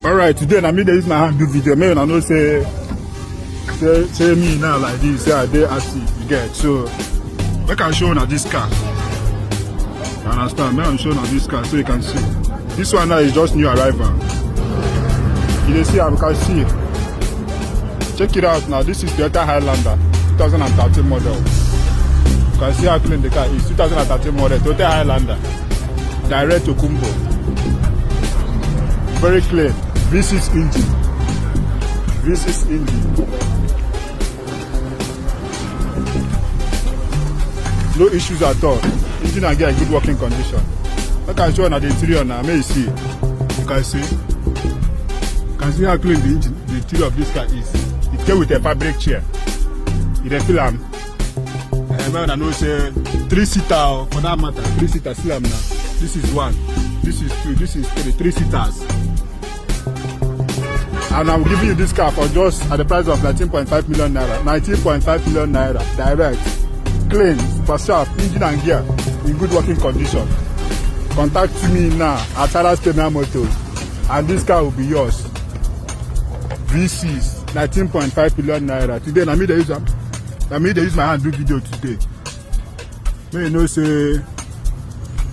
Alright, today I mean they use my hand do video. Maybe I know say me now like this, yeah, they active, you get. So I can show you this car. You understand? Maybe I'm showing you this car so you can see. This one now is just new arrival. You see, I can see. Check it out now. This is Toyota Highlander 2013 model. You can see how clean the car is. 2013 model Toyota Highlander. Direct Tokunbo. Very clean. V6 engine. V6 engine. No issues at all. Engine and gear in good working condition. I can show you the interior now. May you see. You can see. You can see how clean the engine, the interior of this car is. It came with a fabric chair. You can feel them. I know say 3-seater for that matter. 3-seater still am now. This is 1. This is 2. This is 3. 3-seaters. And I'm giving you this car for just at the price of 19.5 million naira. 19.5 million naira. Direct. Clean, super sharp, engine and gear in good working condition. Contact me now at Spacious Motors and this car will be yours. V6, 19.5 million naira. Today, I mean they use my hand do video today. May you know say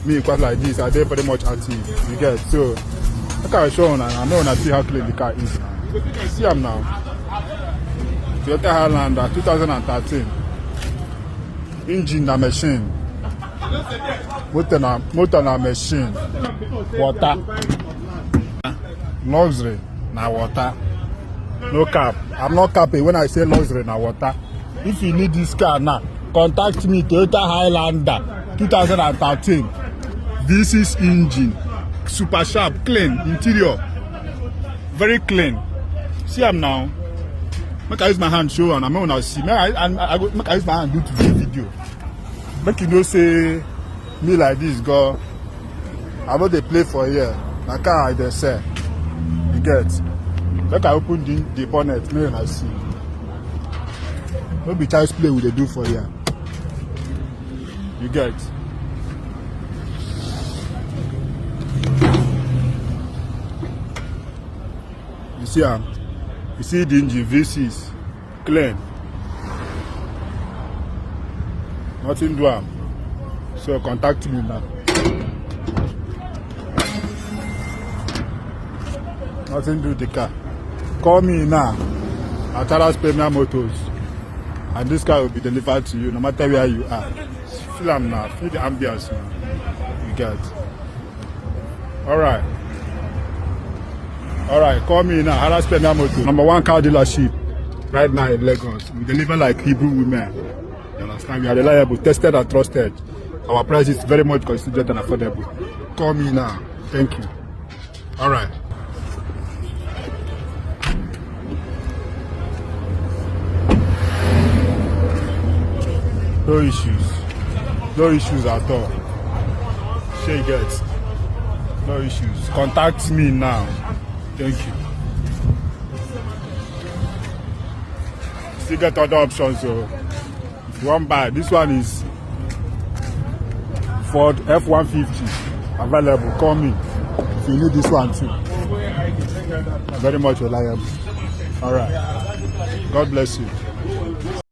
me quite like this, I dey pretty much active. You get so I can show you and I know when I see how clean the car is. See them now. Toyota Highlander 2013. Engine na machine. Motor na machine. Water. Luxury na water. No cap. I'm not capping when I say luxury na water. If you need this car now, contact me. Toyota Highlander 2013. This is engine. Super sharp, clean interior. Very clean. See am now. Make I use my hand show and I'm gonna see. Make I use my hand do to the video. Make you know say me like this girl. I know they play for here. Na car I dey sell. You get. Make I open the bonnet, make I see. No be child's play we dey do for here. You get. You see am. You see the engine V6 clean. Nothing do am. So contact me now. Nothing do the car. Call me now at Spacious Motors and this car will be delivered to you no matter where you are. Feel am now. Feel the ambience now. You get. Alright, call me now. Spacious Motors, #1 car dealership right now in Lagos. We deliver like Hebrew women. You understand? We are reliable, tested and trusted. Our price is very much considered and affordable. Call me now. Thank you. Alright. No issues. No issues at all. Sure you get. No issues. Contact me now. Thank you. Still get other options. So if you want to buy, this one is Ford F-150 available. Call me if you need this one too. Very much reliable. All right. God bless you.